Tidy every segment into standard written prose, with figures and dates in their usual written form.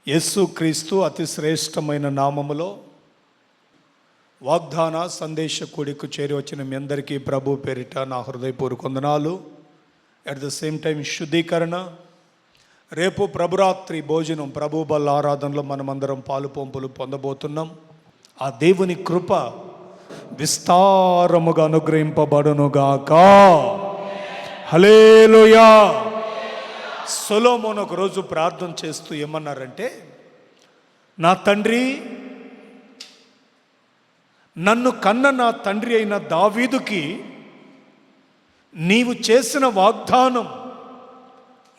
యేసు క్రీస్తు అతి శ్రేష్టమైన నామములో వాగ్దాన సందేశ కూడికు చేరి వచ్చిన మీ అందరికీ ప్రభు పేరిట నా హృదయపూర్వక వందనాలు. అట్ ద సేమ్ టైం శుద్ధీకరణ. రేపు ప్రభురాత్రి భోజనం ప్రభు బల్ల ఆరాధనలో మనమందరం పాలు పంపులు పొందబోతున్నాం. ఆ దేవుని కృప విస్తారముగా అనుగ్రహింపబడునుగాక. హల్లెలూయా. సొలొమోను ఒక రోజు ప్రార్థన చేస్తూ ఏమన్నారంటే, నా తండ్రి, నన్ను కన్న నా తండ్రి అయిన దావీదుకి నీవు చేసిన వాగ్దానం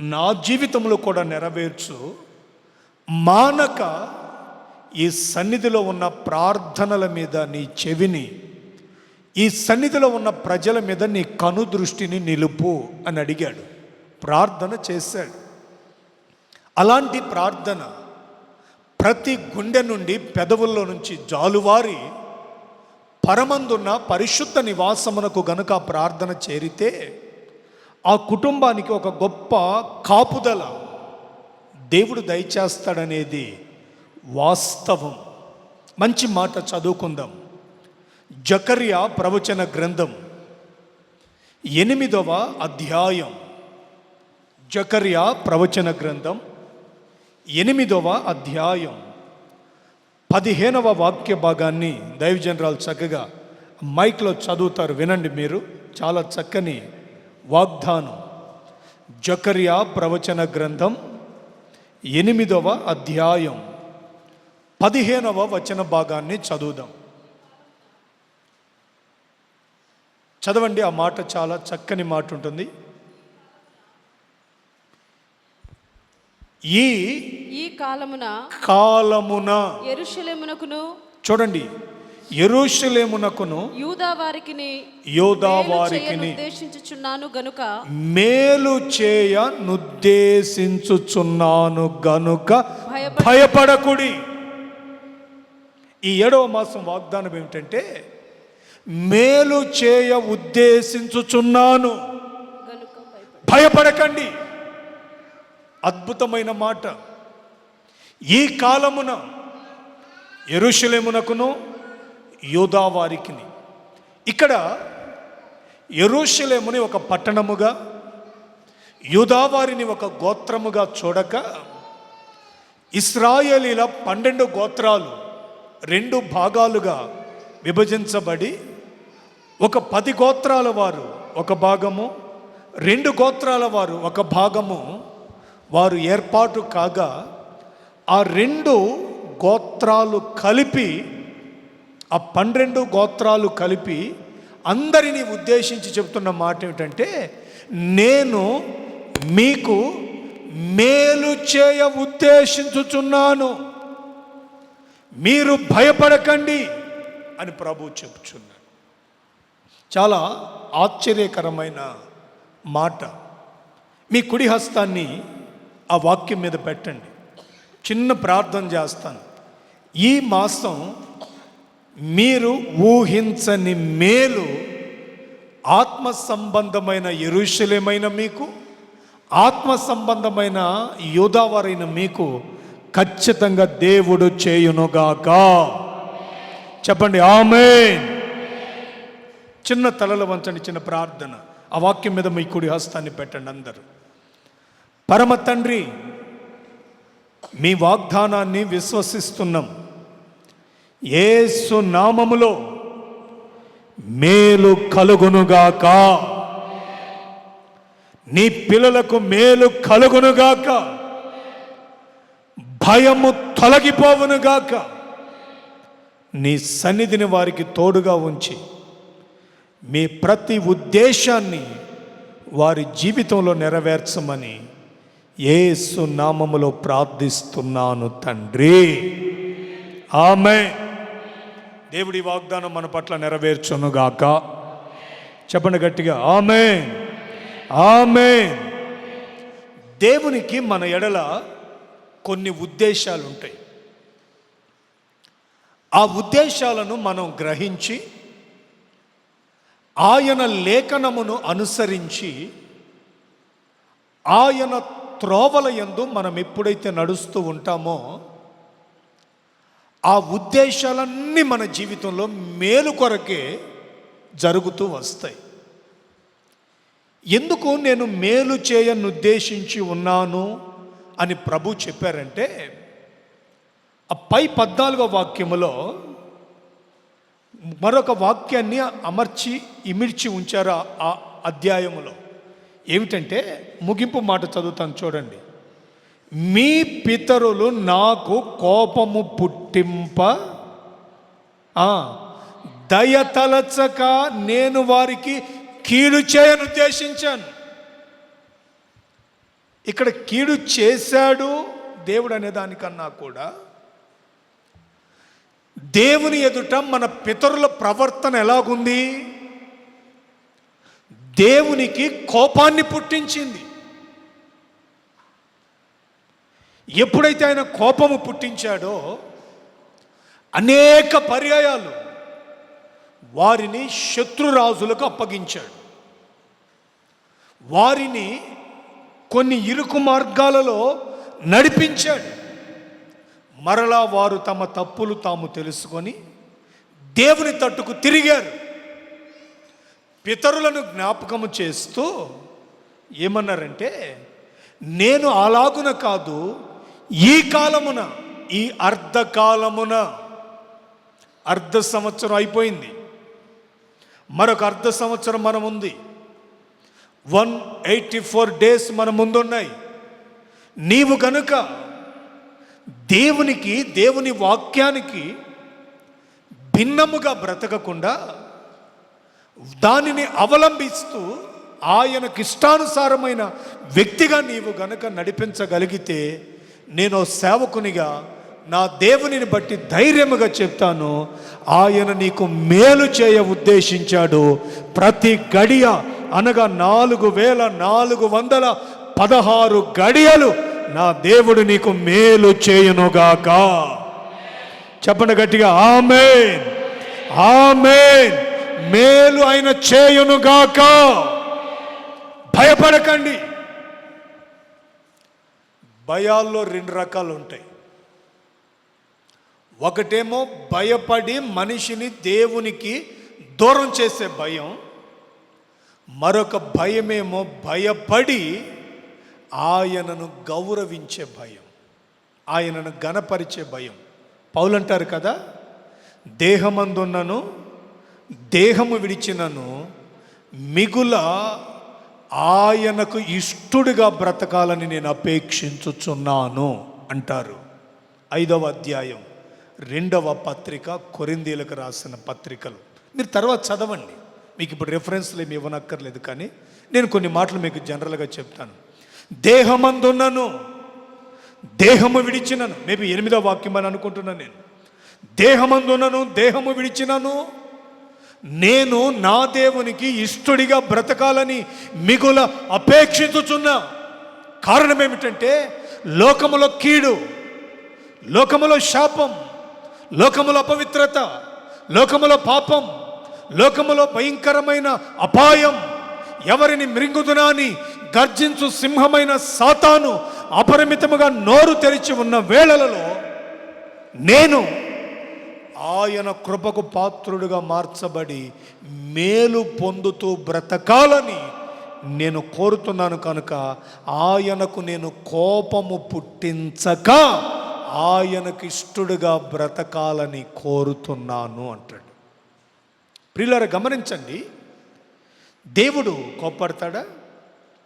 నా జీవితంలో కూడా నెరవేర్చు. మానక ఈ సన్నిధిలో ఉన్న ప్రార్థనల మీద నీ చెవిని, ఈ సన్నిధిలో ఉన్న ప్రజల మీద నీ కను దృష్టిని నిలుపు అని అడిగాడు. ప్రార్థన చేశాడు. అలాంటి ప్రార్థన ప్రతి గుండె నుండి పెదవుల్లో నుంచి జాలువారి పరమందున్న పరిశుద్ధ నివాసమునకు గనుక ప్రార్థన చేరితే ఆ కుటుంబానికి ఒక గొప్ప కాపుదల దేవుడు దయచేస్తాడనేది వాస్తవం. మంచి మాట చదువుకుందాం. జకర్యా ప్రవచన గ్రంథం 8వ అధ్యాయం. జకర్యా ప్రవచన గ్రంథం 8వ అధ్యాయం 15వ వాక్య భాగాన్ని దైవజనరాలు చక్కగా మైక్లో చదువుతారు, వినండి మీరు. చాలా చక్కని వాగ్దానం. జకర్యా ప్రవచన గ్రంథం 8వ అధ్యాయం 15వ వచన భాగాన్ని చదువుదాం. చదవండి. ఆ మాట చాలా చక్కని మాట ఉంటుంది. ఈ కాలమున యెరూషలేమునకును, చూడండి, యెరూషలేమునకును యూదావారికిని ఉద్దేశించుచున్నాను గనుక, మేలు చేయ నుద్దేశించుచున్నాను గనుక భయపడకుడి. ఈ 7వ మాసం వాగ్దానం ఏమిటంటే, మేలు చేయ ఉద్దేశించుచున్నాను, భయపడకండి. అద్భుతమైన మాట. ఈ కాలమున యెరూషలేమునకును యూదావారికిని. ఇక్కడ యెరూషలేముని ఒక పట్టణముగా, యూదావారిని ఒక గోత్రముగా చూడక, ఇశ్రాయేలీల 12 గోత్రాలు 2 భాగాలుగా విభజించబడి, ఒక 10 గోత్రాల వారు ఒక భాగము, 2 గోత్రాల వారు ఒక భాగము వారు ఏర్పాటు కాగా, ఆ 2 గోత్రాలు కలిపి, ఆ 12 గోత్రాలు కలిపి అందరినీ ఉద్దేశించి చెబుతున్న మాట ఏమిటంటే, నేను మీకు మేలు చేయ ఉద్దేశించుచున్నాను, మీరు భయపడకండి అని ప్రభువు చెబుతున్నాడు. చాలా ఆశ్చర్యకరమైన మాట. మీ కుడి హస్తాన్ని ఆ వాక్యం మీద పెట్టండి. చిన్న ప్రార్థన చేస్తాను. ఈ మాసం మీరు ఊహించని మేలు ఆత్మ సంబంధమైన యెరూషలేమైన మీకు, ఆత్మ సంబంధమైన యూదావారైన మీకు ఖచ్చితంగా దేవుడు చేయునుగాక. చెప్పండి ఆమేన్. చిన్న తలలు వంచండి. చిన్న ప్రార్థన. ఆ వాక్యం మీద మీ కుడి హస్తాన్ని పెట్టండి అందరూ. పరమ తండ్రి, మీ వాగ్దానాన్ని విశ్వసిస్తున్నాం. యేసు నామములో మేలు కలుగునుగాక. నీ పిల్లలకు మేలు కలుగునుగాక. భయము తొలగిపోవునుగాక. నీ సన్నిధిని వారికి తోడుగా ఉంచి మీ ప్రతి ఉద్దేశాన్ని వారి జీవితంలో నెరవేర్చమని యేసు నామములో ప్రార్థిస్తున్నాను తండ్రి. ఆమేన్. దేవుడి వాగ్దానం మన పట్ల నెరవేర్చునుగాక. చెప్పండి గట్టిగా ఆమేన్. ఆమేన్. దేవునికి మన ఎడల కొన్ని ఉద్దేశాలు ఉంటాయి. ఆ ఉద్దేశాలను మనం గ్రహించి ఆయన లేఖనమును అనుసరించి ఆయన త్రోవల యందు మనం ఎప్పుడైతే నడుస్తూ ఉంటామో ఆ ఉద్దేశాలన్నీ మన జీవితంలో మేలు కొరకే జరుగుతూ వస్తాయి. ఎందుకు నేను మేలు చేయను ఉద్దేశించి ఉన్నాను అని ప్రభు చెప్పారంటే, ఆ పై 14వ వాక్యములో మరొక వాక్యాన్ని ఇమిడ్చి ఉంచారు ఆ అధ్యాయములో. ఏమిటంటే, ముగింపు మాట చదువుతాను చూడండి. మీ పితరులు నాకు కోపము పుట్టింప దయతలచక నేను వారికి కీడు చేయను ఉద్దేశించాను. ఇక్కడ కీడు చేశాడు దేవుడు అనే దానికన్నా కూడా దేవుని ఎదుట మన పితరుల ప్రవర్తన ఎలాగుంది? దేవునికి కోపాన్ని పుట్టించింది. ఎప్పుడైతే ఆయన కోపము పుట్టించాడో అనేక పర్యాయాలు వారిని శత్రురాజులకు అప్పగించాడు. వారిని కొన్ని ఇరుకు మార్గాలలో నడిపించాడు. మరలా వారు తమ తప్పులు తాము తెలుసుకొని దేవుని తట్టుకు తిరిగారు. పితరులను జ్ఞాపకము చేస్తూ ఏమన్నారంటే, నేను అలాగున కాదు, ఈ కాలమున, ఈ అర్ధకాలమున, అర్ధ సంవత్సరం అయిపోయింది, మరొక అర్ధ సంవత్సరం మన ఉంది, 184 days మన ముందున్నాయి. నీవు కనుక దేవుని వాక్యానికి భిన్నముగా బ్రతకకుండా దానిని అవలంబిస్తూ ఆయనకి ఇష్టానుసారమైన వ్యక్తిగా నీవు గనక నడిపించగలిగితే, నేను సేవకునిగా నా దేవునిని బట్టి ధైర్యముగా చెప్తాను, ఆయన నీకు మేలు చేయ ఉద్దేశించాడు. ప్రతి గడియ అనగా 4416 గడియలు నా దేవుడు నీకు మేలు చేయునుగాక. చెప్పండి గట్టిగా, ఆమేన్, ఆమేన్. మేలు ఆయన చేయునుగాక. భయపడకండి. భయాల్లో 2 రకాలు ఉంటాయి. ఒకటేమో భయపడి మనిషిని దేవునికి దూరం చేసే భయం. మరొక భయమేమో భయపడి ఆయనను గౌరవించే భయం, ఆయనను గణపరిచే భయం. పౌలు అంటారు కదా, దేహమందున్నను దేహము విడిచినను మిగుల ఆయనకు ఇష్టడుగా బ్రతకాలని నేను అపేక్షించుచున్నాను అంటారు. 5వ అధ్యాయం 2వ పత్రిక కొరింథీయులకు రాసిన పత్రికలు మీరు తర్వాత చదవండి. మీకు ఇప్పుడు రెఫరెన్స్లు ఏమి ఇవ్వనక్కర్లేదు, కానీ నేను కొన్ని మాటలు మీకు జనరల్గా చెప్తాను. దేహమందున్నను దేహము విడిచినను, మేబీ 8వ వాక్యం అని అనుకుంటున్నాను నేను. దేహమందున్నను దేహము విడిచినను నేను నా దేవునికి ఇష్టడిగా బ్రతకాలని మిగుల అపేక్షించుచున్నా. కారణం ఏమిటంటే, లోకములో కీడు, లోకములో శాపం, లోకములో అపవిత్రత, లోకములో పాపం, లోకములో భయంకరమైన అపాయం, ఎవరిని మృంగుదునా అని గర్జించు సింహమైన సాతాను అపరిమితముగా నోరు తెరిచి ఉన్న వేళలలో నేను ఆయన కృపకు పాత్రుడుగా మార్చబడి మేలు పొందుతూ బ్రతకాలని నేను కోరుతున్నాను. కనుక ఆయనకు నేను కోపము పుట్టించక ఆయనకు ఇష్టడుగా బ్రతకాలని కోరుతున్నాను అంటాడు. ప్రియులారా గమనించండి, దేవుడు కోప్పడతాడా?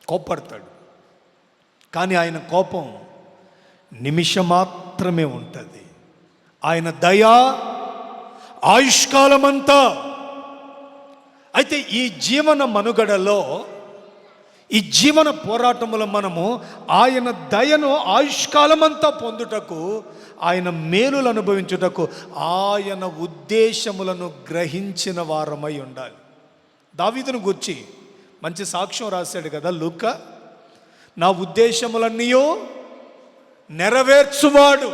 కోప్పడతాడు. కానీ ఆయన కోపం నిమిషం మాత్రమే ఉంటుంది. ఆయన దయా ఆయుష్కాలమంతా. అయితే ఈ జీవన మనుగడలో, ఈ జీవన పోరాటములో మనము ఆయన దయను ఆయుష్కాలమంతా పొందుటకు, ఆయన మేలులు అనుభవించుటకు ఆయన ఉద్దేశములను గ్రహించిన వారమై ఉండాలి. దావీదును గూర్చి మంచి సాక్ష్యం రాశాడు కదా లూకా. నా ఉద్దేశములన్నీ నెరవేర్చువాడు.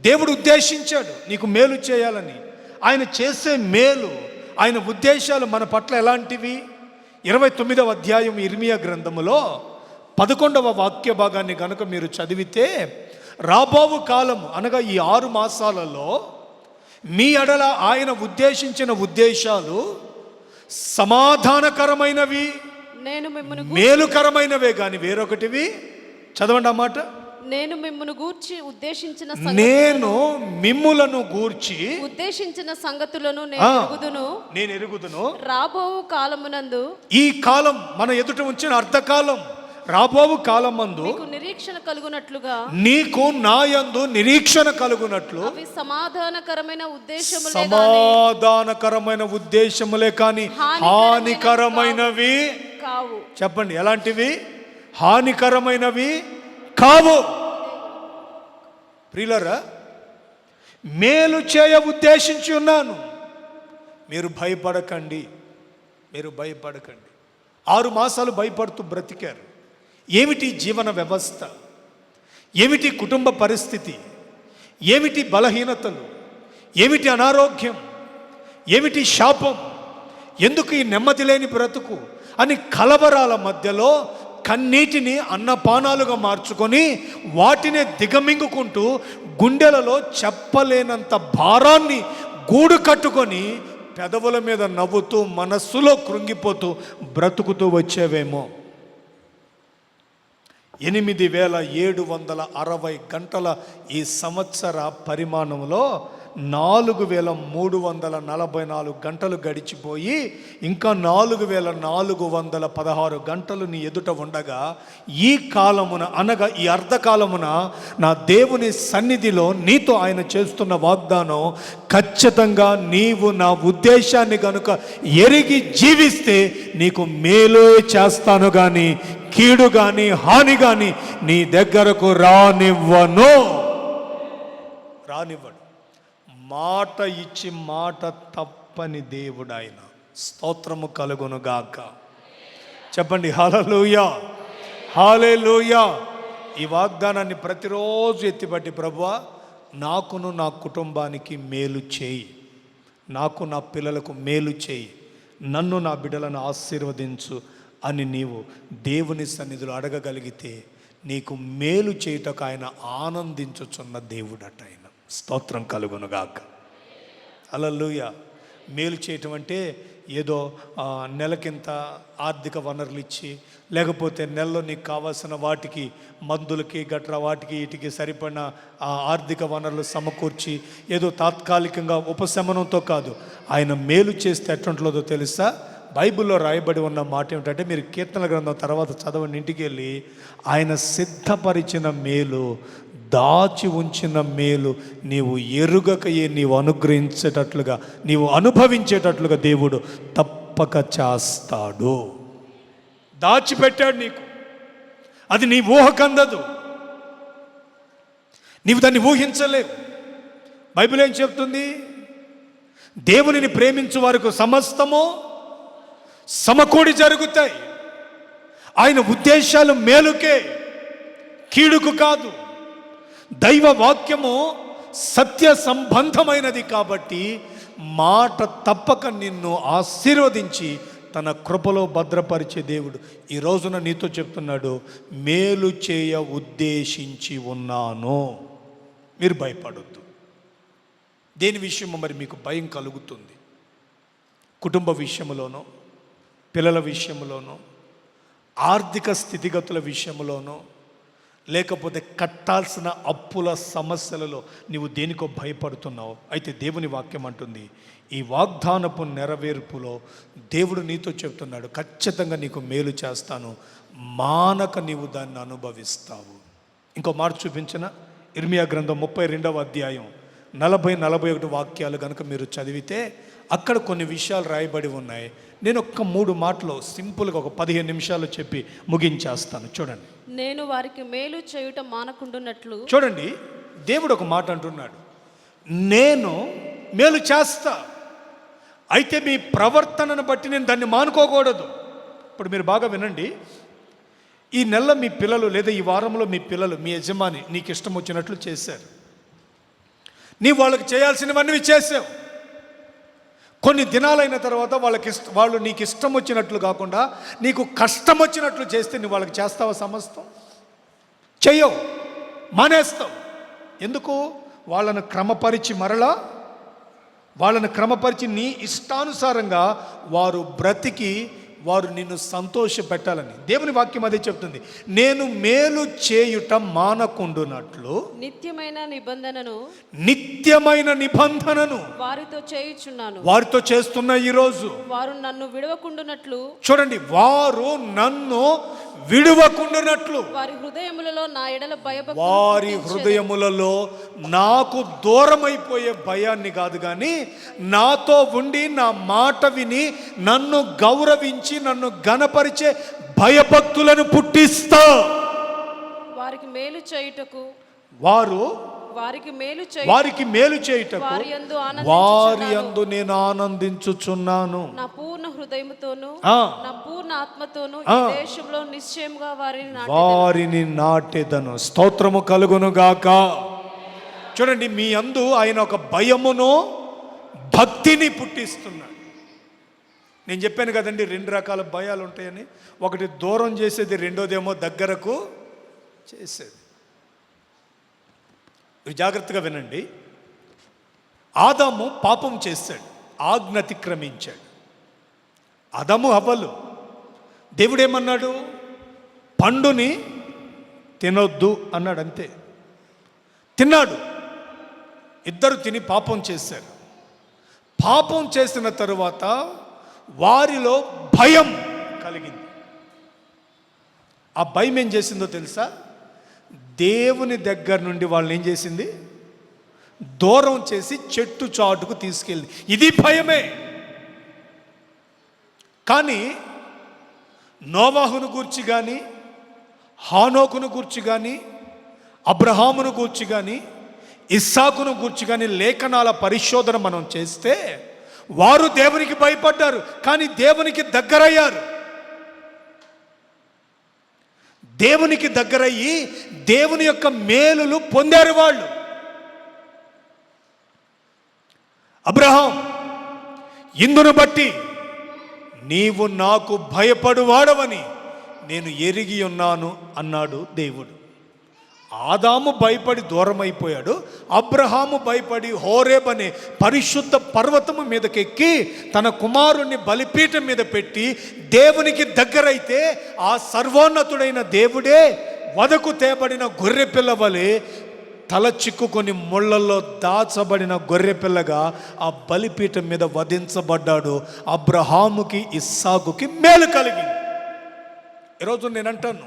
దేవుడు ఉద్దేశించాడు నీకు మేలు చేయాలని. ఆయన చేసే మేలు, ఆయన ఉద్దేశాలు మన పట్ల ఎలాంటివి? 29వ అధ్యాయం ఇర్మియా గ్రంథములో 11వ వాక్య భాగాన్ని కనుక మీరు చదివితే, రాబోవు కాలం అనగా ఈ 6 మాసాలలో మీ ఎడల ఆయన ఉద్దేశించిన ఉద్దేశాలు సమాధానకరమైనవి, నేను మిమ్మును మేలుకరమైనవే గాని వేరొకటివి. చదవండి ఆ మాట. నేను మిమ్మును గూర్చి ఉద్దేశించిన నేను మిమ్ములను గూర్చి ఉద్దేశించిన సంగతులను నేను ఎరుగుదును. రాబోవు కాలమునందు, ఈ కాలం మన ఎదుట ఉంచిన అర్ధకాలం, రాబోవు కాలమందు మీకు నిరీక్షణ కలుగునట్లుగా, నీకు నాయందు నిరీక్షణ కలుగునట్లు అవి సమాధానకరమైన ఉద్దేశములే కానీ హానికరమైనవి కావు. చెప్పండి, ఎలాంటివి? హానికరమైనవి కావు. ప్రియులారా, మేలు చేయ ఉద్దేశించి ఉన్నాను. మీరు భయపడకండి. 6 మాసాలు భయపడుతూ బ్రతికారు. ఏమిటి జీవన వ్యవస్థ? ఏమిటి కుటుంబ పరిస్థితి? ఏమిటి బలహీనతలు? ఏమిటి అనారోగ్యం? ఏమిటి శాపం? ఎందుకు ఈ నెమ్మది లేని బ్రతుకు అని కలవరాల మధ్యలో కన్నీటిని అన్నపానాలుగా మార్చుకొని వాటినే దిగమింగుకుంటూ గుండెలలో చెప్పలేనంత భారాన్ని గూడు కట్టుకొని పెదవుల మీద నవ్వుతూ మనస్సులో కృంగిపోతూ బ్రతుకుతూ వచ్చేవేమో. 8760 గంటల ఈ సంవత్సర పరిమాణంలో 4344 గంటలు గడిచిపోయి ఇంకా 4416 గంటలు నీ ఎదుట ఉండగా, ఈ కాలమున అనగా ఈ అర్ధకాలమున నా దేవుని సన్నిధిలో నీతో ఆయన చేస్తున్న వాగ్దానం, ఖచ్చితంగా నీవు నా ఉద్దేశాన్ని కనుక ఎరిగి జీవిస్తే నీకు మేలు చేస్తాను కానీ కీడు కానీ హాని కానీ నీ దగ్గరకు రానివ్వడు. మాట ఇచ్చి మాట తప్పని దేవుడు ఆయన. స్తోత్రము కలుగును గాక. చెప్పండి హల్లెలూయా, హల్లెలూయా. ఈ వాగ్దానాన్ని ప్రతిరోజు ఎత్తిపట్టి, ప్రభువా నాకును నా కుటుంబానికి మేలు చేయి, నాకు నా పిల్లలకు మేలు చేయి, నన్ను నా బిడ్డలను ఆశీర్వదించు అని నీవు దేవుని సన్నిధిలో అడగగలిగితే నీకు మేలు చేయుటకు ఆయన ఆనందించుచున్న దేవుడట ఆయన. స్తోత్రం కలుగునుగాక. హల్లెలూయా. మేలు చేయటం అంటే ఏదో నెలకింత ఆర్థిక వనరులు ఇచ్చి, లేకపోతే నెలలో నీకు కావాల్సిన వాటికి మందులకి గట్రా వాటికి వీటికి సరిపడిన ఆర్థిక వనరులు సమకూర్చి ఏదో తాత్కాలికంగా ఉపశమనంతో కాదు. ఆయన మేలు చేస్తే ఎట్లుంటుందో తెలుసా? బైబిల్లో రాయబడి ఉన్న మాట ఏమిటంటే, మీరు కీర్తన గ్రంథం తర్వాత చదవండి, ఇంటికి వెళ్ళి, ఆయన సిద్ధపరిచిన మేలు, దాచి ఉంచిన మేలు నీవు ఎరుగకయే నీవు అనుగ్రహించేటట్లుగా, నీవు అనుభవించేటట్లుగా దేవుడు తప్పక చేస్తాడు. దాచిపెట్టాడు నీకు, అది నీ ఊహకందదు, నీవు దాన్ని ఊహించలేవు. బైబిల్ ఏం చెప్తుంది? దేవునిని ప్రేమించు వారికి సమస్తము సమకూడి జరుగుతాయి. ఆయన ఉద్దేశాలు మేలుకే, కీడుకు కాదు. దైవ వాక్యము సత్య సంబంధమైనది కాబట్టి మాట తప్పక నిన్ను ఆశీర్వదించి తన కృపలో భద్రపరిచే దేవుడు ఈ రోజున నీతో చెప్తున్నాడు, మేలు చేయ ఉద్దేశించి ఉన్నాను. మీరు భయపడొద్దు. దేని విషయమో మరి మీకు భయం కలుగుతుంది? కుటుంబ విషయంలోనో, పిల్లల విషయంలోనో, ఆర్థిక స్థితిగతుల విషయంలోనో, లేకపోతే కట్టాల్సిన అప్పుల సమస్యలలో నీవు దేనికో భయపడుతున్నావు. అయితే దేవుని వాక్యం అంటుంది, ఈ వాగ్దానపు నెరవేర్పులో దేవుడు నీతో చెప్తున్నాడు, ఖచ్చితంగా నీకు మేలు చేస్తాను, మానక నీవు దాన్ని అనుభవిస్తావు. ఇంకో మాట చూపించిన ఇర్మియా గ్రంథం 32వ అధ్యాయం 40-41 వాక్యాలు కనుక మీరు చదివితే అక్కడ కొన్ని విషయాలు రాయబడి ఉన్నాయి. నేను ఒక్క 3 మాటలు సింపుల్గా ఒక 15 నిమిషాలు చెప్పి ముగించేస్తాను. చూడండి. నేను వారికి మేలు చేయుట మానకుండునట్లు. చూడండి, దేవుడు ఒక మాట అంటున్నాడు, నేను మేలు చేస్తా, అయితే మీ ప్రవర్తనను బట్టి నేను దాన్ని మానుకోకూడదు. ఇప్పుడు మీరు బాగా వినండి. ఈ నెల మీ పిల్లలు లేదా ఈ వారంలో మీ పిల్లలు మీ యజమాని నీకు ఇష్టం వచ్చినట్లు చేశారు. నీ వాళ్ళకి చేయాల్సినవన్నీ చేసావు. కొన్ని దినాలైన తర్వాత వాళ్ళు నీకు ఇష్టం వచ్చినట్లు కాకుండా నీకు కష్టం వచ్చినట్లు చేస్తే నువ్వు వాళ్ళకి చేస్తావా సమస్తం? చెయ్యవు, మానేస్తావు. ఎందుకు? వాళ్ళను క్రమపరిచి నీ ఇష్టానుసారంగా వారు బ్రతికి వారు నిన్ను సంతోష పెట్టాలని దేవుని వాక్యం అదే చెప్తుంది. నేను మేలు చేయుట మానకుండునట్లు నిత్యమైన నిబంధనను వారితో చేస్తున్న ఈరోజు వారు నన్ను విడవకుండునట్లు. చూడండి, వారు నన్ను విడువకుండునట్లు వారి హృదయములలో నా ఎడల వారి హృదయములలో నాకు దూరమైపోయే భయాన్ని కాదు కానీ నాతో ఉండి నా మాట విని నన్ను గౌరవించి నన్ను ఘనపరిచే భయభక్తులను పుట్టిస్తా. వారికి మేలు చేయుటకు వారికి మేలు చేయుటకు వారి యందు నేను ఆనందించుచున్నాను. నా పూర్ణ హృదయముతోను నా పూర్ణ ఆత్మతోను ఈ దేశంలో నిశ్చయముగా వారిని నాటెదను. స్తోత్రము కలుగును గాక. చూడండి, మీ యందు ఆయన ఒక భయమును భక్తిని పుట్టిస్తున్నాడు. నేను చెప్పాను కదండి, 2 రకాల భయాలు ఉంటాయని. ఒకటి దూరం చేసేది, రెండోదేమో దగ్గరకు చేసేది. జాగ్రత్తగా వినండి. ఆదాము పాపం చేశాడు, ఆజ్ఞ అతిక్రమించాడు. ఆదాము హవ్వలు. దేవుడేమన్నాడు? పండుని తినొద్దు అన్నాడు, అంతే. తిన్నాడు. ఇద్దరు తిని పాపం చేశారు. పాపం చేసిన తరువాత వారిలో భయం కలిగింది. ఆ భయం ఏం చేసిందో తెలుసా? దేవుని దగ్గర నుండి వాళ్ళని ఏం చేసింది? దూరం చేసి చెట్టు చాటుకు తీసుకెళ్ళి. ఇది భయమే. కానీ నోవాహును గూర్చి కానీ, హానోకును గూర్చి కానీ, అబ్రహామును గూర్చి కానీ, ఇస్సాకును గూర్చి కానీ లేఖనాల పరిశోధన మనం చేస్తే వారు దేవునికి భయపడ్డారు, కానీ దేవునికి దగ్గరయ్యారు. దేవునికి దగ్గరయ్యి దేవుని యొక్క మేలులు పొందారు వాళ్ళు. అబ్రహాం, ఇందును బట్టి నీవు నాకు భయపడువాడవని నేను ఎరిగి ఉన్నాను అన్నాడు దేవుడు. ఆదాము భయపడి దూరమైపోయాడు. అబ్రహాము భయపడి హోరేబ్ అనే పరిశుద్ధ పర్వతము మీదకెక్కి తన కుమారుణ్ణి బలిపీఠం మీద పెట్టి దేవునికి దగ్గరైతే ఆ సర్వోన్నతుడైన దేవుడే వదకు తేబడిన గొర్రెపిల్ల వలె తల చిక్కుకొని ముళ్ళల్లో దాచబడిన గొర్రెపిల్లగా ఆ బలిపీఠం మీద వధించబడ్డాడు. అబ్రహాముకి, ఇస్సాకుకి మేలు కలిగింది. ఈరోజు నేను అంటాను,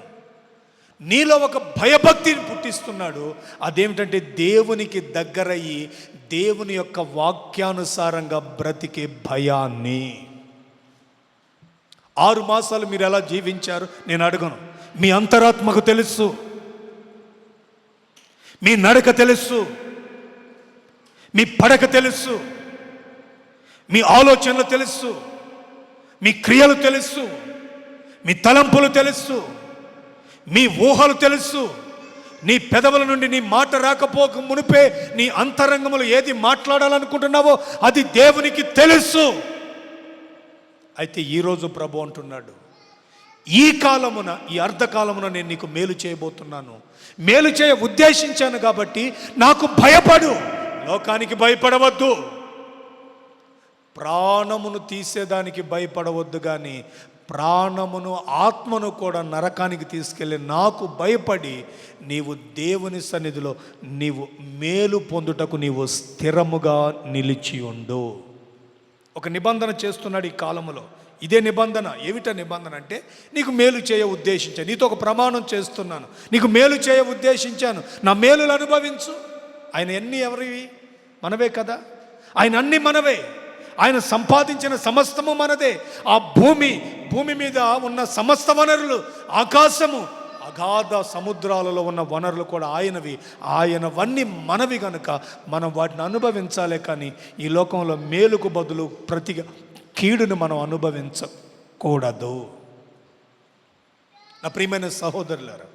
నీలో ఒక భయభక్తిని పుట్టిస్తున్నాడు. అదేమిటంటే దేవునికి దగ్గరయ్యి దేవుని యొక్క వాక్యానుసారంగా బ్రతికే భయాన్ని. 6 మాసాలు మీరు ఎలా జీవించారు నేను అడగను. మీ అంతరాత్మకు తెలుసు, మీ నడక తెలుసు, మీ పడక తెలుసు, మీ ఆలోచనలు తెలుసు, మీ క్రియలు తెలుసు, మీ తలంపులు తెలుసు, మీ ఊహలు తెలుసు. నీ పెదవుల నుండి నీ మాట రాకపోక మునిపే నీ అంతరంగములు ఏది మాట్లాడాలనుకుంటున్నావో అది దేవునికి తెలుసు. అయితే ఈరోజు ప్రభు అంటున్నాడు, ఈ కాలమున, ఈ అర్ధకాలమున నేను నీకు మేలు చేయబోతున్నాను. మేలు చేయ ఉద్దేశించాను కాబట్టి నాకు భయపడు. లోకానికి భయపడవద్దు, ప్రాణమును తీసేదానికి భయపడవద్దు, కానీ ప్రాణమును, ఆత్మను కూడా నరకానికి తీసుకెళ్ళి నాకు భయపడి నీవు దేవుని సన్నిధిలో నీవు మేలు పొందుటకు నీవు స్థిరముగా నిలిచి ఉండు. ఒక నిబంధన చేస్తున్నాడు ఈ కాలములో. ఇదే నిబంధన. ఏమిటా నిబంధన అంటే, నీకు మేలు చేయ ఉద్దేశించాను, నీతో ఒక ప్రమాణం చేస్తున్నాను, నీకు మేలు చేయ ఉద్దేశించాను, నా మేలులు అనుభవించు. ఆయన అన్నీ ఎవరివి? మనవే కదా. ఆయన అన్నీ మనవే. ఆయన సంపాదించిన సమస్తము మనదే. ఆ భూమి మీద ఉన్న సమస్త వనరులు, ఆకాశము, అగాధ సముద్రాలలో ఉన్న వనరులు కూడా ఆయనవి. ఆయనవన్నీ మనవి కనుక మనం వాటిని అనుభవించాలే, కానీ ఈ లోకంలో మేలుకు బదులు ప్రతి కీడును మనం అనుభవించకూడదు. నా ప్రియమైన సహోదరులారా,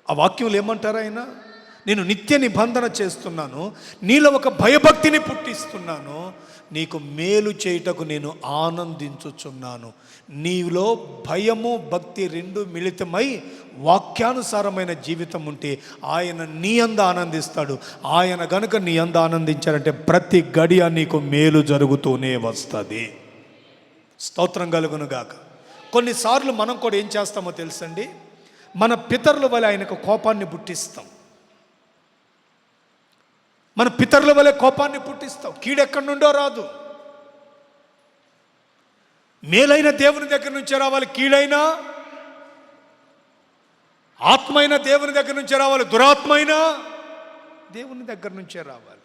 ఆ వాక్యంలో ఏమంటారు ఆయన? నేను నిత్య నిబంధన చేస్తున్నాను, నీలో ఒక భయభక్తిని పుట్టిస్తున్నాను, నీకు మేలు చేయుటకు నేను ఆనందించుచున్నాను. నీలో భయము భక్తి రెండు మిళితమై వాక్యానుసారమైన జీవితం ఉంటే ఆయన నీ అందు ఆనందిస్తాడు. ఆయన గనుక నీ అందు ఆనందించారంటే ప్రతి గడియ నీకు మేలు జరుగుతూనే వస్తుంది. స్తోత్రం కలుగును గాక. కొన్నిసార్లు మనం కూడా ఏం చేస్తామో తెలుసండి, మన పితరుల వలె ఆయనకు కోపాన్ని పుట్టిస్తాం. మన పితరుల వలె కోపాన్ని పుట్టిస్తాం. కీడెక్కడి నుండో రాదు, మేలైన దేవుని దగ్గర నుంచే రావాలి. కీడైనా ఆత్మైన దేవుని దగ్గర నుంచే రావాలి, దురాత్మైన దేవుని దగ్గర నుంచే రావాలి.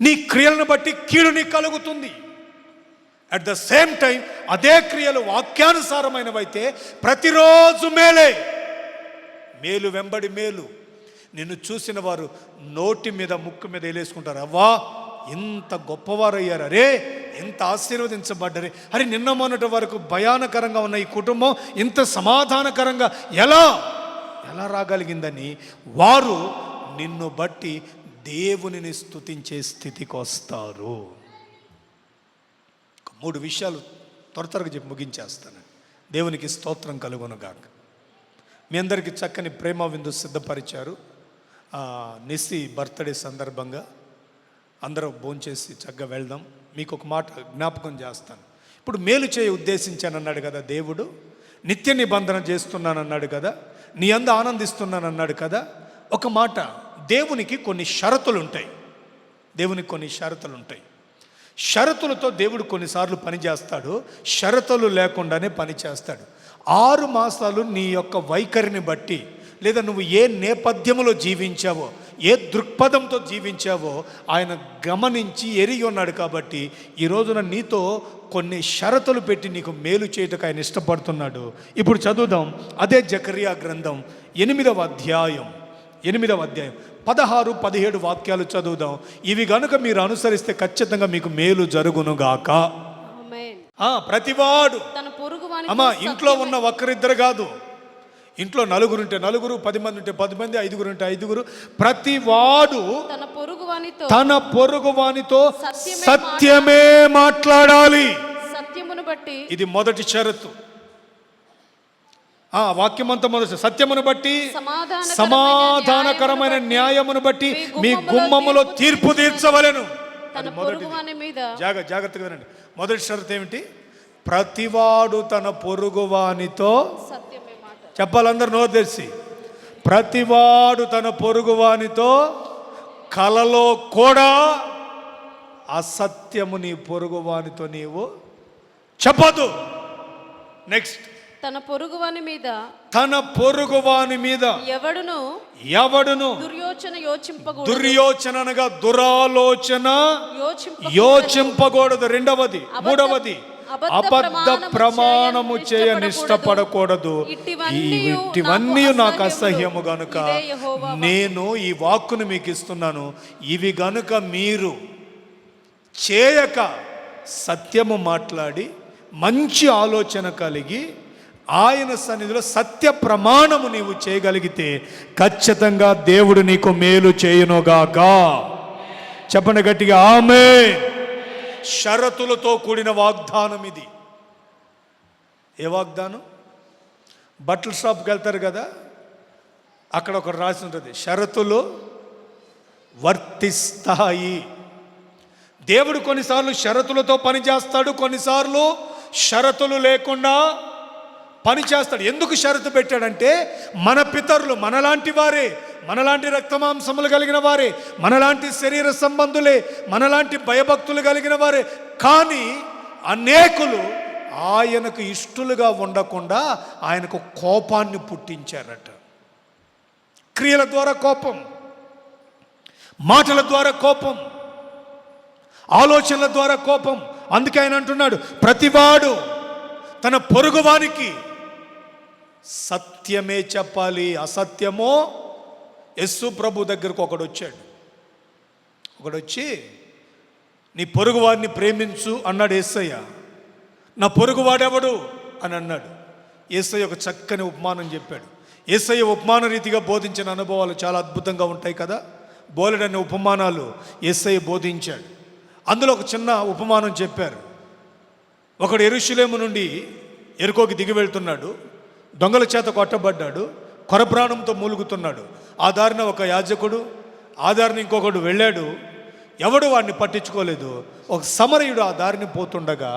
నీ క్రియలను బట్టి కీడు నీకు కలుగుతుంది. అట్ ద సేమ్ టైం అదే క్రియలు వాక్యానుసారమైనవైతే ప్రతిరోజు మేలే, మేలు వెంబడి మేలు. నిన్ను చూసిన వారు నోటి మీద ముక్కు మీద వేలేసుకుంటారు, అవ్వా ఇంత గొప్పవారయ్యారు, అరే ఎంత ఆశీర్వదించబడ్డరే, అరే నిన్న మొన్నటి వరకు భయానకరంగా ఉన్న ఈ కుటుంబం ఇంత సమాధానకరంగా ఎలా రాగలిగిందని వారు నిన్ను బట్టి దేవునిని స్తుతించే స్థితికి వస్తారు. 3 విషయాలు త్వరగా చెప్పి ముగించేస్తాను. దేవునికి స్తోత్రం కలుగునుగాక. మీ అందరికీ చక్కని ప్రేమ విందు సిద్ధపరిచారు. నిస్సి బర్త్డే సందర్భంగా అందరూ భోంచేసి చక్కగా వెళ్దాం. మీకు ఒక మాట జ్ఞాపకం చేస్తాను. ఇప్పుడు మేలు చేయ ఉద్దేశించానన్నాడు కదా దేవుడు, నిత్య నిబంధన చేస్తున్నానన్నాడు కదా, నీ అందు ఆనందిస్తున్నానన్నాడు కదా. ఒక మాట, దేవునికి కొన్ని షరతులు ఉంటాయి. దేవునికి కొన్ని షరతులు ఉంటాయి. షరతులతో దేవుడు కొన్నిసార్లు పని చేస్తాడు, షరతులు లేకుండానే పని చేస్తాడు. 6 మాసాలు నీ యొక్క వైఖరిని బట్టి, లేదా నువ్వు ఏ నేపథ్యంలో జీవించావో, ఏ దృక్పథంతో జీవించావో ఆయన గమనించి ఎరిగి ఉన్నాడు. కాబట్టి ఈ రోజున నీతో కొన్ని షరతులు పెట్టి నీకు మేలు చేయటకు ఆయన ఇష్టపడుతున్నాడు. ఇప్పుడు చదువుదాం. అదే జకర్యా గ్రంథం 8వ అధ్యాయం 16, 17 వాక్యాలు చదువుదాం. ఇవి గనుక మీరు అనుసరిస్తే ఖచ్చితంగా మీకు మేలు జరుగునుగాక. ప్రతివాడు అమ్మా, ఇంట్లో ఉన్న ఒక్కరిద్దరు కాదు, ఇంట్లో 4 ఉంటే 4, 10 మంది ఉంటే 10 మంది, 5 ఉంటే 5, ప్రతివాడు తన పొరుగువానితో సత్యమే మాట్లాడాలి. సత్యమును బట్టి, ఇది మొదటి షరతు. వాక్యం అంతా మొదటి, సత్యమును బట్టి, సమాధానకరమైన న్యాయమును బట్టి మీ గుమ్మములో తీర్పు తీర్చవలెను. అది మొదటి. జాగ్రత్తగా వినండి. మొదటి షరతు ఏమిటి? ప్రతివాడు తన పొరుగువానితో చెప్పాలందరూ నోరు తెరిచి, ప్రతివాడు తన పొరుగువానితో కలలో కూడా అసత్యము నీ పొరుగువానితో నీవు చెప్పదు. నెక్స్ట్, తన పొరుగువాని మీద ఎవడును దుర్యోచన అనగా దురాలోచన యోచింపకూడదు. రెండవది, మూడవది, అబద్ధ ప్రమాణము చేయ నిష్టపడకూడదు. ఇవన్నీ నాకు అసహ్యము గనుక నేను ఈ వాక్కును మీకు ఇస్తున్నాను. ఇవి గనుక మీరు చేయక సత్యము మాట్లాడి మంచి ఆలోచన కలిగి ఆయన సన్నిధిలో సత్య ప్రమాణము నీవు చేయగలిగితే ఖచ్చితంగా దేవుడు నీకు మేలు చేయునుగాక. చెప్పండి గట్టిగా ఆమేన్. షరతులతో కూడిన వాగ్దానం ఇది. ఏ వాగ్దానం? బట్టల షాప్కి వెళ్తారు కదా, అక్కడ ఒకటి రాసి ఉంటుంది, షరతులు వర్తిస్తాయి. దేవుడు కొన్నిసార్లు షరతులతో పని చేస్తాడు, కొన్నిసార్లు షరతులు లేకుండా పని చేస్తాడు. ఎందుకు షరతు పెట్టాడంటే మన పితరులు మనలాంటి వారే, మనలాంటి రక్తమాంసములు కలిగిన వారే, మనలాంటి శరీర సంబంధులే, మనలాంటి భయభక్తులు కలిగిన వారే, కానీ అనేకులు ఆయనకు ఇష్టలుగా ఉండకుండా ఆయనకు కోపాన్ని పుట్టించారట. క్రియల ద్వారా కోపం, మాటల ద్వారా కోపం, ఆలోచనల ద్వారా కోపం. అందుకే ఆయన అంటున్నాడు, ప్రతివాడు తన పొరుగువానికి సత్యమే చెప్పాలి, అసత్యమో. యేసు ప్రభు దగ్గరకు ఒకడు వచ్చి నీ పొరుగువాడిని ప్రేమించు అన్నాడు యేసయ్య. నా పొరుగువాడెవడు అని అన్నాడు. యేసయ్య ఒక చక్కని ఉపమానం చెప్పాడు. యేసయ్య ఉపమాన రీతిగా బోధించిన అనుభవాలు చాలా అద్భుతంగా ఉంటాయి కదా. బోలెడన్ని ఉపమానాలు యేసయ్య బోధించాడు. అందులో ఒక చిన్న ఉపమానం చెప్పారు. ఒకడు యెరూషలేము నుండి యెరికోకి దిగి వెళ్తున్నాడు. దొంగల చేత కొట్టబడ్డాడు. కొరప్రాణంతో మూలుగుతున్నాడు. ఆ దారిన ఒక యాజకుడు, ఆ దారిన ఇంకొకడు వెళ్ళాడు. ఎవడు వాడిని పట్టించుకోలేదు. ఒక సమరయుడు ఆ దారిని పోతుండగా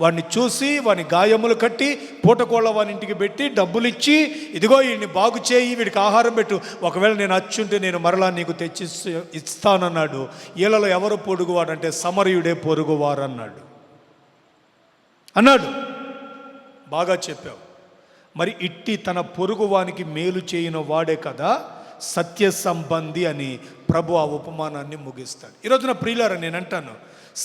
వాడిని చూసి వాని గాయములు కట్టి పూటకోళ్ళ వాని ఇంటికి పెట్టి డబ్బులు ఇచ్చి, ఇదిగో వీడిని బాగు చేయి, వీడికి ఆహారం పెట్టు, ఒకవేళ నేను అచ్చుంటే నేను మరలా నీకు తెచ్చి ఇస్తానన్నాడు. వీళ్ళలో ఎవరు పొరుగువాడంటే సమరయుడే పొరుగువారు అన్నాడు. బాగా చెప్పావు. మరి ఇట్టి తన పొరుగువానికి మేలు చేయని వాడే కదా సత్య సంబంధి అని ప్రభు ఆ ఉపమానాన్ని ముగిస్తాడు. ఈరోజున ప్రియులారా, నేను అంటాను,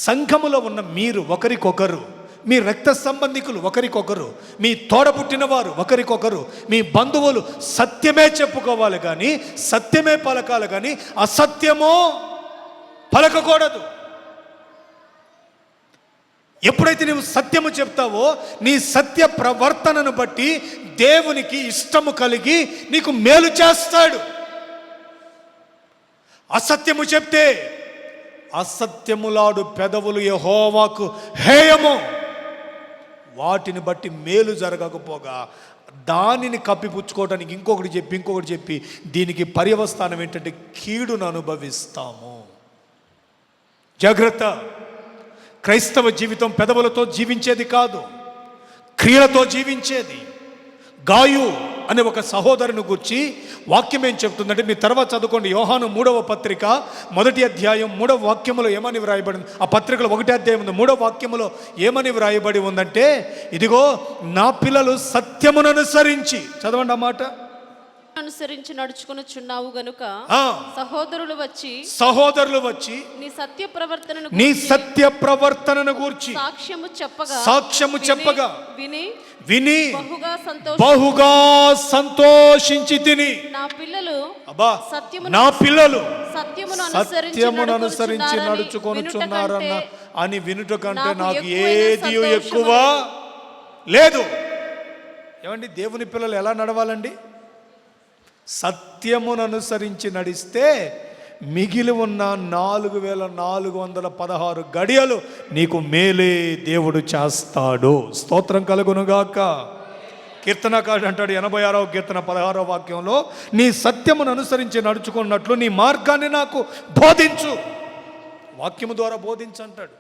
సంఘములో ఉన్న మీరు ఒకరికొకరు, మీ రక్త సంబంధికులు ఒకరికొకరు, మీ తోడబుట్టిన వారు ఒకరికొకరు, మీ బంధువులు సత్యమే చెప్పుకోవాలి కానీ, సత్యమే పలకాలి కానీ అసత్యమో పలకకూడదు. ఎప్పుడైతే నువ్వు సత్యము చెప్తావో నీ సత్య ప్రవర్తనను బట్టి దేవునికి ఇష్టము కలిగి నీకు మేలు చేస్తాడు. అసత్యము చెప్తే అసత్యములాడు పెదవులు యెహోవాకు హేయము, వాటిని బట్టి మేలు జరగకపోగా దానిని కప్పిపుచ్చుకోవడానికి ఇంకొకటి చెప్పి దీనికి పర్యవస్థానం ఏంటంటే కీడును అనుభవిస్తాము. జాగ్రత్త. క్రైస్తవ జీవితం పెదవులతో జీవించేది కాదు, క్రియలతో జీవించేది. గాయు అనే ఒక సహోదరుని గురించి వాక్యం ఏం చెప్తుందంటే, మీ తర్వాత చదువుకోండి. యోహాను 3వ పత్రిక 1వ అధ్యాయం 3వ వాక్యములో ఏమని వ్రాయబడి, ఆ పత్రికలో 1వ అధ్యాయం 3వ వాక్యములో ఏమని వ్రాయబడి ఉందంటే, ఇదిగో నా పిల్లలు సత్యమును అనుసరించి, చదవండి ఆ మాట, అనుసరించి నడుచుకొనుచున్నావు గనుక సహోదరులు వచ్చి నీ సత్య ప్రవర్తనను గూర్చి సాక్ష్యము చెప్పగా విని బహుగా సంతోషించి తిని, నా పిల్లలు సత్యమును అనుసరించి నడుచుకొనుచున్నారన్న అని వినుట కంటే నాకు ఏది ఎక్కువ లేదు. ఏమండి, దేవుని పిల్లలు ఎలా నడవాలండి? సత్యమును అనుసరించి నడిస్తే మిగిలి ఉన్న 4416 గడియలు నీకు మేలే దేవుడు చేస్తాడు. స్తోత్రం కలుగునుగాక. కీర్తనకారుడు అంటాడు 86వ కీర్తన 16వ వాక్యంలో, నీ సత్యమును అనుసరించి నడుచుకున్నట్లు నీ మార్గాన్ని నాకు బోధించు. వాక్యము ద్వారా బోధించు అంటాడు.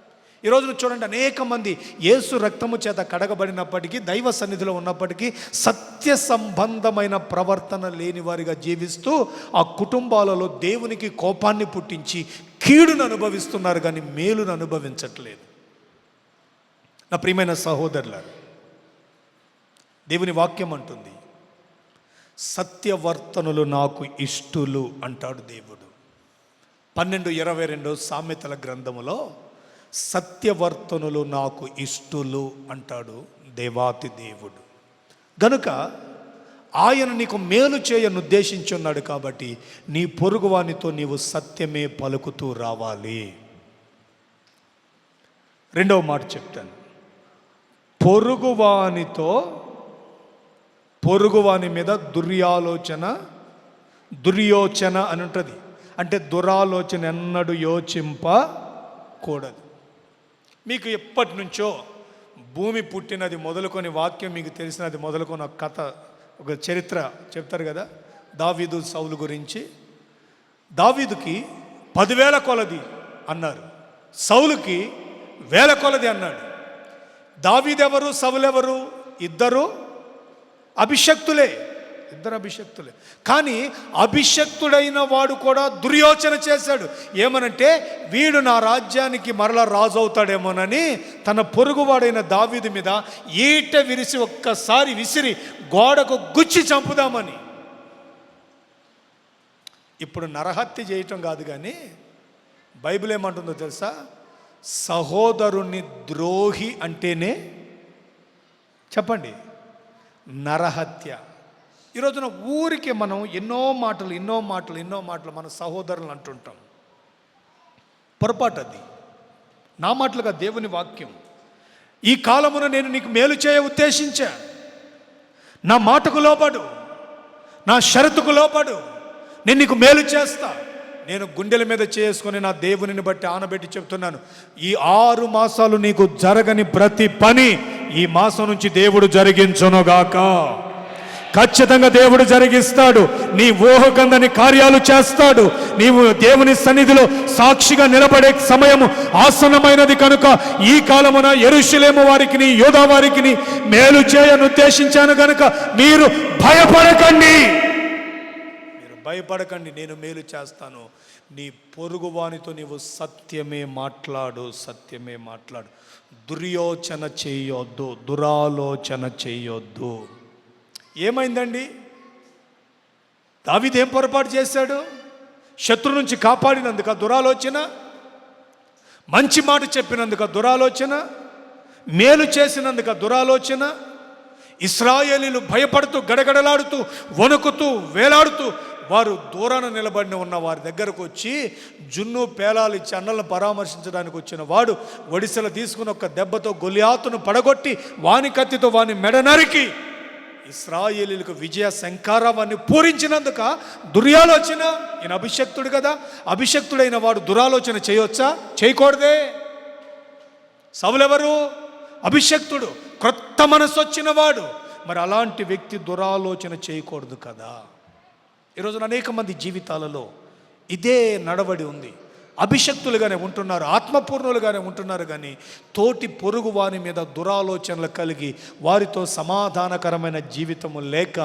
ఈరోజు చూడండి, అనేక మంది యేసు రక్తము చేత కడగబడినప్పటికీ, దైవ సన్నిధిలో ఉన్నప్పటికీ సత్య సంబంధమైన ప్రవర్తన లేని వారిగా జీవిస్తూ ఆ కుటుంబాలలో దేవునికి కోపాన్ని పుట్టించి కీడును అనుభవిస్తున్నారు కానీ మేలును అనుభవించట్లేదు. నా ప్రియమైన సహోదరులారా, దేవుని వాక్యం అంటుంది, సత్యవర్తనులు నాకు ఇష్టులు అంటాడు దేవుడు. 12:22 సామెతల గ్రంథములో సత్యవర్తనులు నాకు ఇష్టులు అంటాడు దేవాతి దేవుడు. గనుక ఆయన నీకు మేలు చేయను ఉద్దేశించున్నాడు కాబట్టి నీ పొరుగువానితో నీవు సత్యమే పలుకుతూ రావాలి. రెండవ మాట చెప్తాను, పొరుగువాని మీద దుర్యోచన అని ఉంటుంది. అంటే దురాలోచన ఎన్నడూ యోచింపకూడదు. మీకు ఎప్పటి నుంచో భూమి పుట్టినది మొదలుకొని వాక్యం మీకు తెలిసినది మొదలుకొని ఒక కథ, ఒక చరిత్ర చెప్తారు కదా, దావీదు సౌలు గురించి. దావీదుకి 10,000 కొలది అన్నారు, సౌలుకి 1,000 కొలది అన్నాడు. దావీదెవరు, సౌలెవరు? ఇద్దరు అభిషక్తులే. కానీ అభిషక్తుడైన వాడు కూడా దుర్యోచన చేశాడు. ఏమనంటే, వీడు నా రాజ్యానికి మరలా రాజు అవుతాడేమోనని తన పొరుగువాడైన దావీదు మీద ఈట ఒక్కసారి విసిరి గోడకు గుచ్చి చంపుదామని. ఇప్పుడు నరహత్య చేయటం కాదు కానీ బైబిల్ ఏమంటుందో తెలుసా? సహోదరుని ద్రోహి అంటేనే, చెప్పండి, నరహత్య. ఈరోజున ఊరికి మనం ఎన్నో మాటలు మన సహోదరులు అంటుంటాం. పొరపాటు అది. నా మాటలుగా దేవుని వాక్యం, ఈ కాలమున నేను నీకు మేలు చేయ ఉద్దేశించా, నా మాటకు లోబడు, నా షరతుకు లోపడు, నేను నీకు మేలు చేస్తా. నేను గుండెల మీద చేసుకొని నా దేవునిని బట్టి ఆనబెట్టి చెప్తున్నాను, ఈ 6 మాసాలు నీకు జరగని ప్రతి పని ఈ మాసం నుంచి దేవుడు జరిగించునుగాక. ఖచ్చితంగా దేవుడు జరిగిస్తాడు. నీ ఊహకందని కార్యాలు చేస్తాడు. నీవు దేవుని సన్నిధిలో సాక్షిగా నిలబడే సమయము ఆసన్నమైనది కనుక ఈ కాలమున యెరూషలేము వారికి, యూదా వారికి మేలు చేయను ఉద్దేశించాను కనుక మీరు భయపడకండి. భయపడకండి, నేను మేలు చేస్తాను. నీ పొరుగువానితో నీవు సత్యమే మాట్లాడు, సత్యమే మాట్లాడు. దుర్యోచన చేయొద్దు, దురాలోచన చేయొద్దు. ఏమైందండి? దావీదు ఏం పొరపాటు చేశాడు? శత్రు నుంచి కాపాడినందుక దురాలోచన? మంచి మాట చెప్పినందుక దురాలోచన? మేలు చేసినందుక దురాలోచన? ఇశ్రాయేలీలు భయపడుతూ, గడగడలాడుతూ, వణుకుతూ, వేలాడుతూ వారు దూరాన నిలబడిన ఉన్న వారి దగ్గరకు వచ్చి జున్ను పేలాలు ఇచ్చి అన్నలను పరామర్శించడానికి వచ్చిన వాడు ఒడిసెలు తీసుకుని ఒక దెబ్బతో గొలియాతును పడగొట్టి వాని కత్తితో వాని మెడ నరికి ఇశ్రాయేలీలకు విజయ శంకారావాన్ని పూరించినందుక దుర్యాలోచన. ఈయన అభిషక్తుడు కదా, అభిషక్తుడైన వాడు దురాలోచన చేయొచ్చా? చేయకూడదే. సౌలెవరు? అభిషక్తుడు, క్రొత్త మనసు వచ్చిన వాడు. మరి అలాంటి వ్యక్తి దురాలోచన చేయకూడదు కదా. ఈరోజున అనేక మంది జీవితాలలో ఇదే నడవడి ఉంది. అభిషక్తులుగానే ఉంటున్నారు, ఆత్మపూర్ణులుగానే ఉంటున్నారు, కానీ తోటి పొరుగు వారి మీద దురాలోచనలు కలిగి వారితో సమాధానకరమైన జీవితము లేక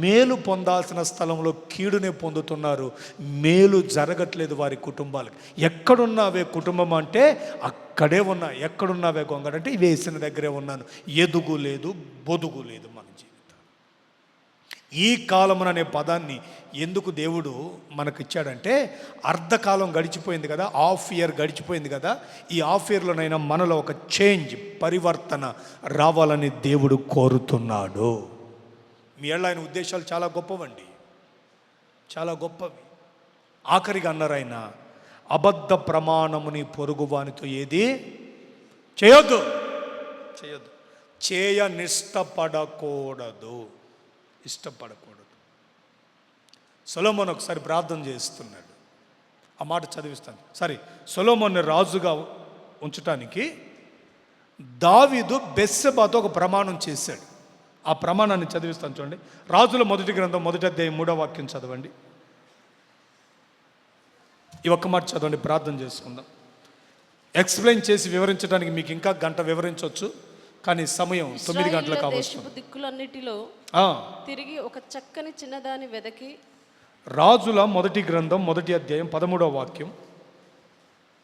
మేలు పొందాల్సిన స్థలంలో కీడునే పొందుతున్నారు. మేలు జరగట్లేదు వారి కుటుంబాలకు. ఎక్కడున్నావే కుటుంబం అంటే అక్కడే ఉన్నా. ఎక్కడున్నావే గొంగడంటే వేసిన దగ్గరే ఉన్నాను. ఎదుగు లేదు, బొదుగు లేదు మన జీవితం. ఈ కాలమున అనే పదాన్ని ఎందుకు దేవుడు మనకిచ్చాడంటే, అర్ధకాలం గడిచిపోయింది కదా, హాఫ్ ఇయర్ గడిచిపోయింది కదా, ఈ హాఫ్ ఇయర్లోనైనా మనలో ఒక చేంజ్, పరివర్తన రావాలని దేవుడు కోరుతున్నాడు. మీ ఏళ్ళ ఆయన ఉద్దేశాలు చాలా గొప్పవండి, చాలా గొప్పవి. ఆఖరిగా అన్నారు ఆయన, అబద్ధ ప్రమాణముని పొరుగువానితో ఏది చేయొద్దు, చేయొద్దు, ఇష్టపడకూడదు. సొలొమోను ఒకసారి ప్రార్థన చేస్తున్నాడు. ఆ మాట చదివిస్తాను. సరే, సొలొమోను రాజుగా ఉంచటానికి దావీదు బెత్షెబాతో ఒక ప్రమాణం చేశాడు. ఆ ప్రమాణాన్ని చదివిస్తాను చూడండి. రాజుల మొదటి గ్రంథం 1వ అధ్యాయం 3వ వాక్యం చదవండి. ఈ ఒక్క మాట చదవండి, ప్రార్థన చేసుకుందాం. ఎక్స్ప్లెయిన్ చేసి వివరించడానికి మీకు ఇంకా గంట వివరించవచ్చు, కానీ సమయం 9 గంటలకు కావచ్చు. దిక్కులన్నిటిలో తిరిగి ఒక చక్కని చిన్నదాన్ని వెదకి. రాజుల మొదటి గ్రంథం 1వ అధ్యాయం 13వ వాక్యం.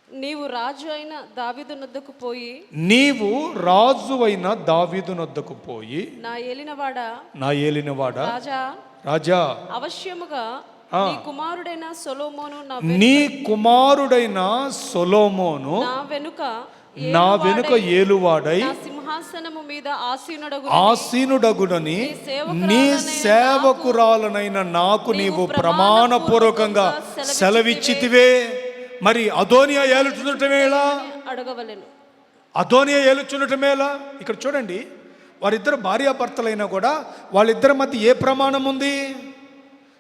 నీవు రాజు అయిన దావీదునొద్దకు పోయి, నీవు రాజు అయిన దావీదునొద్దకు పోయి, నా ఏలినవాడా, నా ఏలినవాడా, రాజా, రాజా, అవశ్యముగా నీ కుమారుడైన సొలొమోను, నీ కుమారుడైన సొలొమోను నా వెనుక ఏలువాడై సింహాసనము మీద ఆసీనుడగుడని నీ సేవకురాలనైన నాకు నీవు ప్రమాణపూర్వకంగా సెలవిచ్చితివే. మరి అదోనియా ఏలుచున్నటమేలా? అడగవలెను. అదోనియా ఏలుచున్నటమేలా? ఇక్కడ చూడండి, వారిద్దరు భార్యాభర్తలైనా కూడా వాళ్ళిద్దరి మధ్య ఏ ప్రమాణం ఉంది?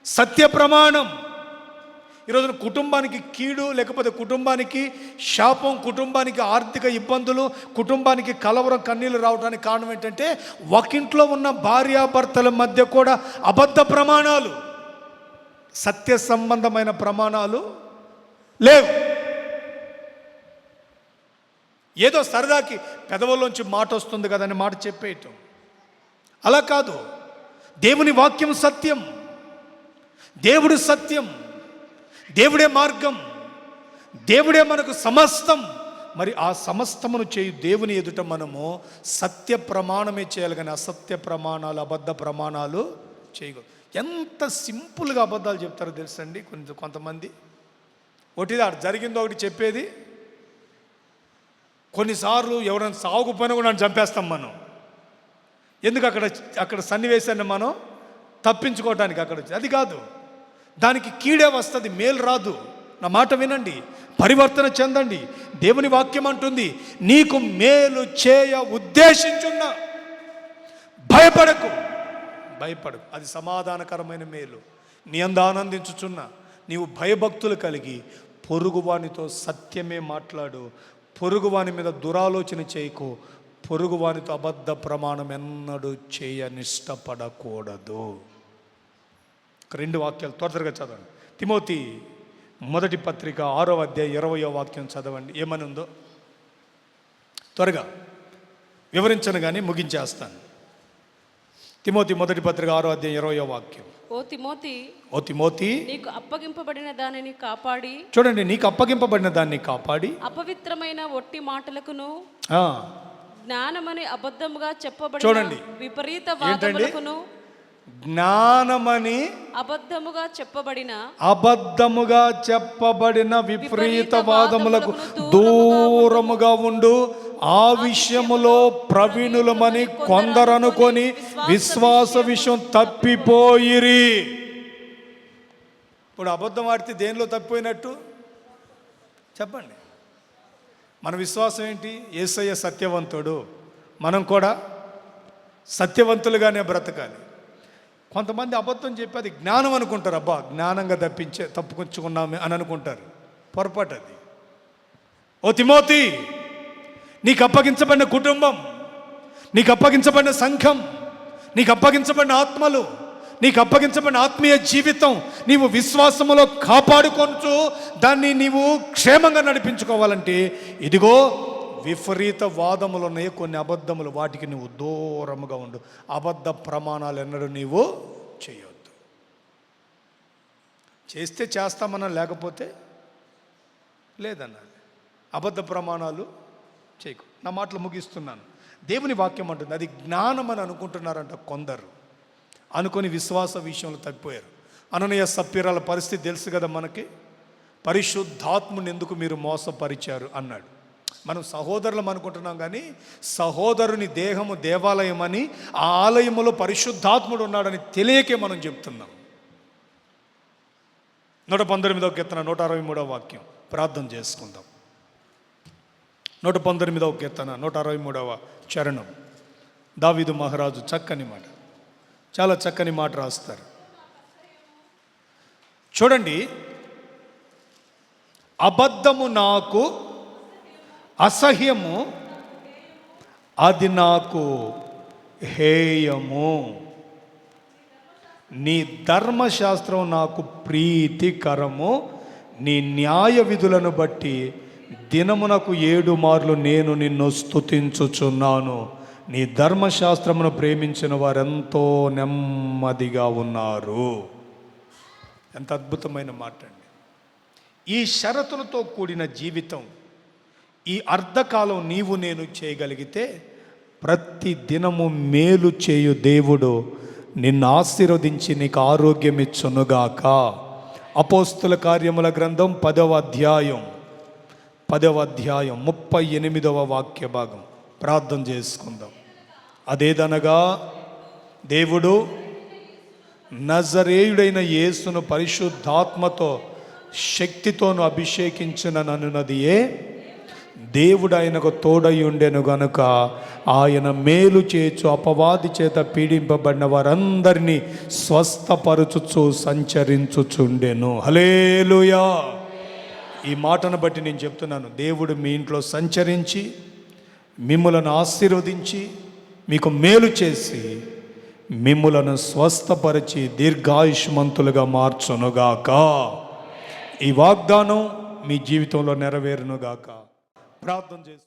సత్య ప్రమాణం. ఈరోజు కుటుంబానికి కీడు, లేకపోతే కుటుంబానికి శాపం, కుటుంబానికి ఆర్థిక ఇబ్బందులు, కుటుంబానికి కలవరం, కన్నీళ్ళు రావడానికి కారణం ఏంటంటే ఒకింట్లో ఉన్న భార్యాభర్తల మధ్య కూడా అబద్ధ ప్రమాణాలు, సత్య సంబంధమైన ప్రమాణాలు లేవు. ఏదో సరదాకి పెదవుల్లోంచి మాట వస్తుంది కదని మాట చెప్పేయటం అలా కాదు. దేవుని వాక్యం సత్యం, దేవుడు సత్యం, దేవుడే మార్గం, దేవుడే మనకు సమస్తం. మరి ఆ సమస్తమును చేయు దేవుని ఎదుట మనము సత్య ప్రమాణమే చేయాలి, కానీ అసత్య ప్రమాణాలు, అబద్ధ ప్రమాణాలు చేయకూడదు. ఎంత సింపుల్గా అబద్ధాలు చెప్తారో తెలుసండి కొంతమంది. ఒకటిది అక్కడ జరిగిందో ఒకటి చెప్పేది. కొన్నిసార్లు ఎవరైనా సాగుపోయినా కూడా చంపేస్తాం మనం. ఎందుకు? అక్కడ సన్నివేశాన్ని మనం తప్పించుకోవటానికి అక్కడ. అది కాదు, దానికి కీడే వస్తుంది, మేలు రాదు. నా మాట వినండి, పరివర్తన చెందండి. దేవుని వాక్యం అంటుంది, నీకు మేలు చేయ ఉద్దేశించున్నా భయపడకు, భయపడకు. అది సమాధానకరమైన మేలు. నీ అందు ఆనందించుచున్న నీవు భయభక్తులు కలిగి పొరుగువానితో సత్యమే మాట్లాడు. పొరుగువాని మీద దురాలోచన చేయకు. పొరుగువానితో అబద్ధ ప్రమాణం ఎన్నడూ చేయనిష్టపడకూడదు. 2 వాక్యాలు త్వరగా చదవండి. తిమోతి మొదటి పత్రిక 6వ అధ్యాయం 20వ వాక్యం చదవండి. ఏమని ఉందో త్వరగా వివరించను కానీ ముగించేస్తాను. తిమోతి మొదటి పత్రిక 6వ అధ్యాయం 20వ వాక్యం. ఓ తిమోతి, ఓ తిమోతి, నీకు అప్పగింపబడిన దానిని కాపాడి, చూడండి, నీకు అప్పగింపబడిన దాన్ని కాపాడి అపవిత్రమైన ఒట్టి మాటలకును ఆ, జ్ఞానమని అబద్ధముగా చెప్పబడిన చూడండి. విపరీత ఏంటండి? వాదములకును జ్ఞానమని అబద్ధముగా చెప్పబడిన విపరీత వాదములకు దూరముగా ఉండు. ఆ విషయములో ప్రవీణులమని కొందరు అనుకొని విశ్వాస విషయం తప్పిపోయిరి. ఇప్పుడు అబద్ధం ఆడితే దేనిలో తప్పిపోయినట్టు చెప్పండి. మన విశ్వాసం ఏంటి? యేసయ్య సత్యవంతుడు, మనం కూడా సత్యవంతులుగానే బ్రతకాలి. కొంతమంది అబద్ధం చెప్పి అది జ్ఞానం అనుకుంటారు. అబ్బా, జ్ఞానంగా తప్పుకుంచుకున్నామే అని అనుకుంటారు. పొరపాటు అది. ఓ తిమోతి, నీకు అప్పగించబడిన కుటుంబం, నీకు అప్పగించబడిన సంఘం, నీకు అప్పగించబడిన ఆత్మలు, నీకు అప్పగించబడిన ఆత్మీయ జీవితం నీవు విశ్వాసములో కాపాడుకొంటూ దాన్ని నీవు క్షేమంగా నడిపించుకోవాలంటే ఇదిగో విపరీత వాదములు ఉన్నాయి, కొన్ని అబద్ధములు, వాటికి నువ్వు దూరముగా ఉండు. అబద్ధ ప్రమాణాలు ఎన్నడూ నీవు చేయొద్దు. చేస్తే చేస్తామన్నా, లేకపోతే లేదన్నాడు. అబద్ధ ప్రమాణాలు చేయకు. నా మాటలు ముగిస్తున్నాను. దేవుని వాక్యం అంటుంది అది జ్ఞానం అని అనుకుంటున్నారంట కొందరు. అనుకొని విశ్వాస విషయంలో తప్పిపోయారు. అననీయ సప్పీరాల పరిస్థితి తెలుసు కదా మనకి. పరిశుద్ధాత్ముని ఎందుకు మీరు మోసపరిచారు అన్నాడు. మనం సహోదరులం అనుకుంటున్నాం కానీ సహోదరుని దేహము దేవాలయం అని, ఆ ఆలయములో పరిశుద్ధాత్ముడు ఉన్నాడని తెలియకే మనం చెప్తున్నాం. 119వ కీర్తన 163వ వాక్యం ప్రార్థన చేసుకుందాం. 119వ కీర్తన 163వ చరణం. దావీదు మహారాజు చక్కని మాట, చాలా చక్కని మాట రాస్తారు. చూడండి, అబద్ధము నాకు అసహ్యము, అది నాకు హేయము. నీ ధర్మశాస్త్రం నాకు ప్రీతికరము. నీ న్యాయ విధులను బట్టి దినమునకు 7 మార్లు నేను నిన్ను స్తుతించుచున్నాను. నీ ధర్మశాస్త్రమును ప్రేమించిన వారెంతో నెమ్మదిగా ఉన్నారు. ఎంత అద్భుతమైన మాట అండి. ఈ షరతులతో కూడిన జీవితం, ఈ అర్ధకాలం నీవు నేను చేయగలిగితే ప్రతి దినము మేలు చేయు దేవుడు నిన్ను ఆశీర్వదించి నీకు ఆరోగ్యం ఇచ్చునుగాక. అపోస్తుల కార్యముల గ్రంథం 10వ అధ్యాయం 38వ వాక్య భాగం ప్రార్థన చేసుకుందాం. అదేదనగా దేవుడు నజరేయుడైన యేసును పరిశుద్ధాత్మతో శక్తితోను అభిషేకించుననున్నదియే దేవుడు ఆయనకు తోడై ఉండెను గనుక ఆయన మేలు చేచు అపవాది చేత పీడింపబడిన వారందరినీ స్వస్థపరచుచు సంచరించుచుండెను. హల్లెలూయా. ఈ మాటను బట్టి నేను చెప్తున్నాను, దేవుడు మీ ఇంట్లో సంచరించి మిమ్ములను ఆశీర్వదించి మీకు మేలు చేసి మిమ్ములను స్వస్థపరిచి దీర్ఘాయుష్మంతులుగా మార్చునుగాక. ఈ వాగ్దానం మీ జీవితంలో నెరవేరునుగాక. ప్రార్థన చేసి